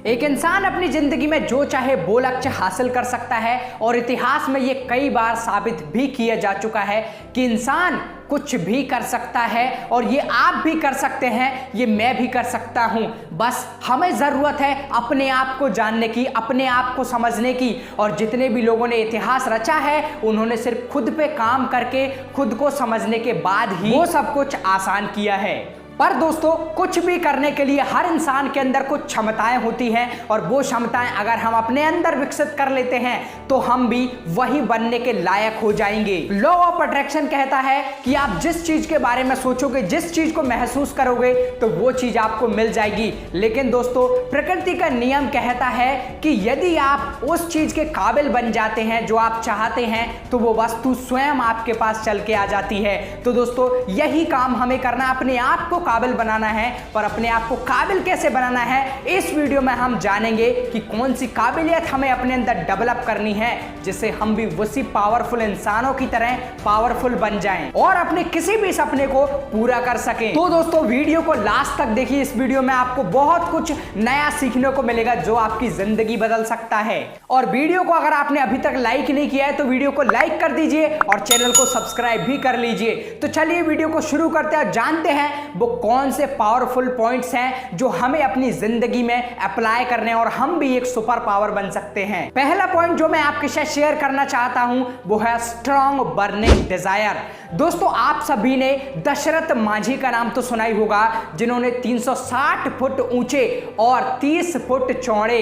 एक इंसान अपनी जिंदगी में जो चाहे वो लक्ष्य हासिल कर सकता है और इतिहास में ये कई बार साबित भी किया जा चुका है कि इंसान कुछ भी कर सकता है और ये आप भी कर सकते हैं, ये मैं भी कर सकता हूं। बस हमें जरूरत है अपने आप को जानने की, अपने आप को समझने की। और जितने भी लोगों ने इतिहास रचा है उन्होंने सिर्फ खुद पे काम करके खुद को समझने के बाद ही वो सब कुछ आसान किया है। पर दोस्तों, कुछ भी करने के लिए हर इंसान के अंदर कुछ क्षमताएं होती हैं और वो क्षमताएं अगर हम अपने अंदर विकसित कर लेते हैं तो हम भी वही बनने के लायक हो जाएंगे। लॉ ऑफ अट्रैक्शन कहता है कि आप जिस चीज के बारे में सोचोगे, जिस चीज को महसूस करोगे तो वो चीज आपको मिल जाएगी। लेकिन दोस्तों, प्रकृति का नियम कहता है कि यदि आप उस चीज के काबिल बन जाते हैं जो आप चाहते हैं तो वो वस्तु स्वयं आपके पास चल के आ जाती है। तो दोस्तों, यही काम हमें करना, अपने आप को काबिल बनाना है। पर अपने आप को काबिल कैसे बनाना है, इस वीडियो में हम जानेंगे कि कौन सी काबिलियत हमें अपने अंदर डेवलप करनी है जिससे हम भी उसी पावरफुल इंसानों की तरह पावरफुल बन जाएं और अपने किसी भी सपने को पूरा कर सकें। तो दोस्तों, वीडियो को लास्ट तक देखिए। इस वीडियो में आपको बहुत कुछ नया सीखने को मिलेगा जो आपकी जिंदगी बदल सकता है। और वीडियो को अगर आपने अभी तक लाइक नहीं किया है तो वीडियो को लाइक कर दीजिए और चैनल को सब्सक्राइब भी कर लीजिए। तो चलिए वीडियो को शुरू करते हैं और जानते हैं वो कौन से पावरफुल पॉइंट्स हैं जो हमें अपनी जिंदगी में अप्लाई करने और हम भी एक सुपर पावर बन सकते हैं। पहला पॉइंट जो मैं आपके साथ शेयर करना चाहता हूं वो है स्ट्रॉन्ग बर्निंग डिजायर। दोस्तों, आप सभी ने दशरथ मांझी का नाम तो सुना ही होगा, जिन्होंने 360 फुट ऊंचे और 30 फुट चौड़े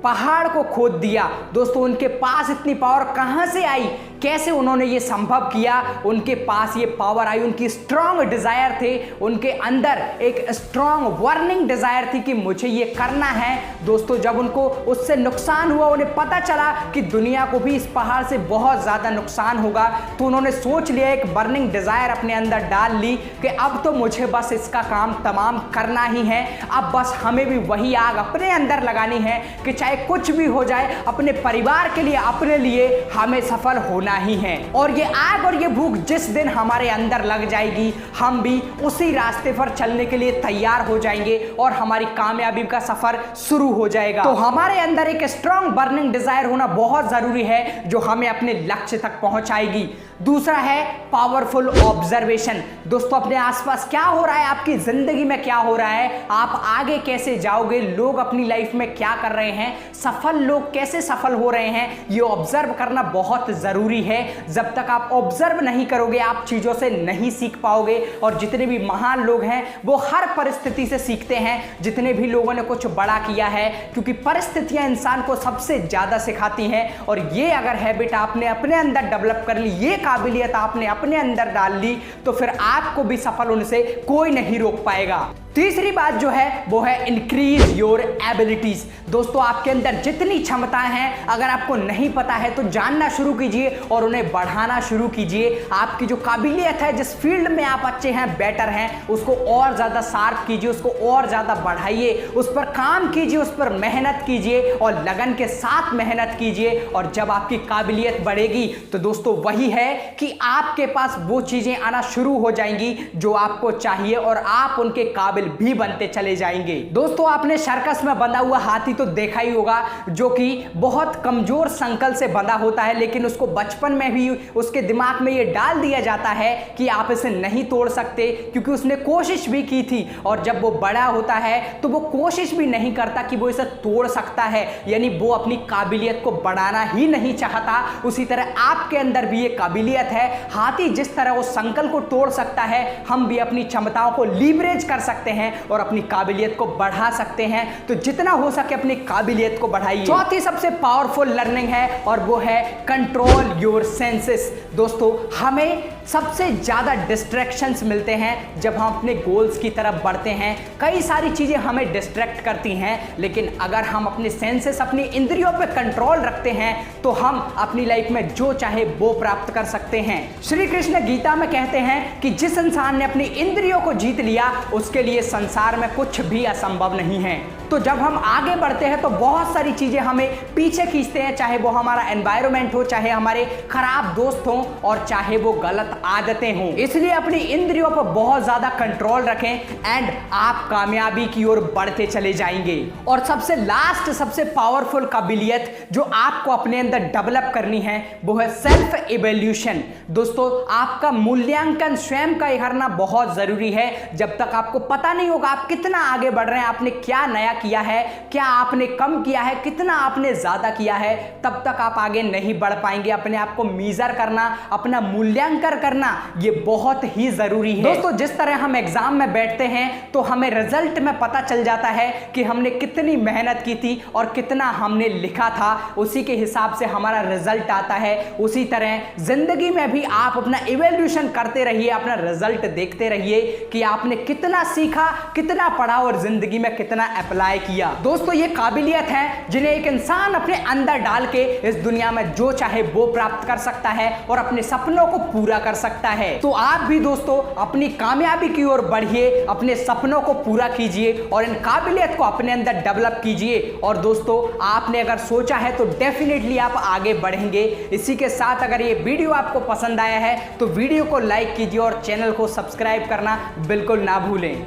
पहाड़ को खोद दिया। दोस्तों, उनके पास इतनी पावर कहां से आई, कैसे उन्होंने ये संभव किया? उनके पास ये पावर आई, उनकी स्ट्रॉन्ग डिजायर थे, उनके अंदर एक स्ट्रॉन्ग बर्निंग डिजायर थी कि मुझे ये करना है। दोस्तों, जब उनको उससे नुकसान हुआ, उन्हें पता चला कि दुनिया को भी इस पहाड़ से बहुत ज्यादा नुकसान होगा, तो उन्होंने सोच लिया, एक बर्निंग डिजायर अपने अंदर डाल ली कि अब तो मुझे बस इसका काम तमाम करना ही है। अब बस हमें भी वही आग अपने अंदर लगानी है कि चाहे कुछ भी हो जाए, अपने परिवार के लिए, अपने लिए हमें सफल होना ही है। और ये आग और ये भूख जिस दिन हमारे अंदर लग जाएगी, हम भी उसी रास्ते पर चलने के लिए तैयार हो जाएंगे और हमारी कामयाबी का सफर शुरू हो जाएगा। तो हमारे अंदर एक स्ट्रॉन्ग बर्निंग डिजायर होना बहुत जरूरी है जो हमें अपने लक्ष्य तक पहुंचाएगी। दूसरा है पावरफुल ऑब्जर्वेशन। दोस्तों, अपने आसपास क्या हो रहा है, आपकी जिंदगी में क्या हो रहा है, आप आगे कैसे जाओगे, लोग अपनी लाइफ में क्या कर रहे हैं, सफल लोग कैसे सफल हो रहे हैं, ये ऑब्जर्व करना बहुत जरूरी है। जब तक आप ऑब्जर्व नहीं करोगे आप चीजों से नहीं सीख पाओगे। और जितने भी महान लोग हैं वो हर परिस्थिति से सीखते हैं। जितने भी लोगों ने कुछ बड़ा किया है, क्योंकि परिस्थितियां इंसान को सबसे ज्यादा सिखाती हैं। और ये अगर हैबिट आपने अपने अंदर डेवलप कर ली, ये काबिलियत आपने अपने अंदर डाल ली, तो फिर आपको भी सफल होने से कोई नहीं रोक पाएगा। तीसरी बात जो है वो है इंक्रीज योर एबिलिटीज। दोस्तों, आपके अंदर जितनी क्षमताएं हैं, अगर आपको नहीं पता है तो जानना शुरू कीजिए और उन्हें बढ़ाना शुरू कीजिए। आपकी जो काबिलियत है, जिस फील्ड में आप अच्छे हैं, बेटर हैं, उसको और ज्यादा शार्प कीजिए, उसको और ज्यादा बढ़ाइए, उस पर काम कीजिए, उस पर मेहनत कीजिए और लगन के साथ मेहनत कीजिए। और जब आपकी काबिलियत बढ़ेगी तो दोस्तों वही है कि आपके पास वो चीजें आना शुरू हो जाएंगी जो आपको चाहिए और आप उनके काबिल भी बनते चले जाएंगे। दोस्तों, आपने सर्कस में बंधा हुआ हाथी तो देखा ही होगा, जो कि बहुत कमजोर संकल से बंधा होता है, लेकिन उसको बचपन में भी उसके दिमाग में ये डाल दिया जाता है कि आप इसे नहीं तोड़ सकते, क्योंकि उसने कोशिश भी की थी। और जब वो बड़ा होता है तो वो कोशिश भी नहीं करता कि वो इसे तोड़ सकता है, यानी वो अपनी काबिलियत को बढ़ाना ही नहीं चाहता। उसी तरह आपके अंदर भी ये काबिलियत है। हाथी जिस तरह उस संकल को तोड़ सकता है, हम भी अपनी क्षमताओं को लीवरेज कर सकते हैं और अपनी काबिलियत को बढ़ा सकते हैं। तो जितना हो सके अपनी काबिलियत को बढ़ाइए। चौथी सबसे पावरफुल लर्निंग है और वो है कंट्रोल योर सेंसेस। दोस्तों, हमें सबसे ज्यादा डिस्ट्रैक्शंस मिलते हैं जब हम अपने गोल्स की तरफ बढ़ते हैं। कई सारी चीजें हमें डिस्ट्रैक्ट करती हैं, लेकिन अगर हम अपने सेंसेस, अपनी इंद्रियों पे कंट्रोल रखते हैं तो हम अपनी लाइफ में जो चाहे वो प्राप्त कर सकते हैं। श्री कृष्ण गीता में कहते हैं कि जिस इंसान ने अपनी इंद्रियों को जीत लिया उसके लिए संसार में कुछ भी असंभव नहीं है। तो जब हम आगे बढ़ते हैं तो बहुत सारी चीजें हमें पीछे खींचते हैं, चाहे वो हमारा एनवायरनमेंट हो, चाहे हमारे खराब दोस्त हों और चाहे वो गलत आदतें हों। इसलिए अपनी इंद्रियों पर बहुत ज्यादा कंट्रोल रखें एंड आप कामयाबी की ओर बढ़ते चले जाएंगे। और सबसे लास्ट, सबसे पावरफुल काबिलियत जो आपको अपने अंदर डेवलप करनी है वो है सेल्फ इवोल्यूशन। दोस्तों, आपका मूल्यांकन स्वयं का करना बहुत जरूरी है। जब तक आपको पता नहीं होगा आप कितना आगे बढ़ रहे हैं, आपने क्या नया किया है, क्या आपने कम किया है, कितना आपने ज्यादा किया है, तब तक आप आगे नहीं बढ़ पाएंगे। अपने आप को मेजर करना, अपना मूल्यांकन करना, ये बहुत ही जरूरी है। दोस्तों, जिस तरह हम एग्जाम में बैठते हैं तो हमें रिजल्ट में पता चल जाता है कि हमने कितनी मेहनत की थी और कितना हमने लिखा था, उसी के हिसाब से हमारा रिजल्ट आता है। उसी तरह जिंदगी में भी आप अपना इवोल्यूशन करते रहिए, अपना रिजल्ट देखते रहिए कि आपने कितना सीखा, कितना पढ़ा और जिंदगी में कितना अप्लाई किया। दोस्तों, ये काबिलियत है जिन्हें एक इंसान अपने अंदर डाल के इस दुनिया में जो चाहे वो प्राप्त कर सकता है और अपने सपनों को पूरा कर सकता है। तो आप भी दोस्तों अपनी कामयाबी की ओर बढ़िए, अपने सपनों को पूरा कीजिए और इन काबिलियत को अपने अंदर डेवलप कीजिए। और दोस्तों, आपने अगर सोचा है तो डेफिनेटली आप आगे बढ़ेंगे। इसी के साथ अगर ये वीडियो आपको पसंद आया है तो वीडियो को लाइक कीजिए और चैनल को सब्सक्राइब करना बिल्कुल ना भूलें।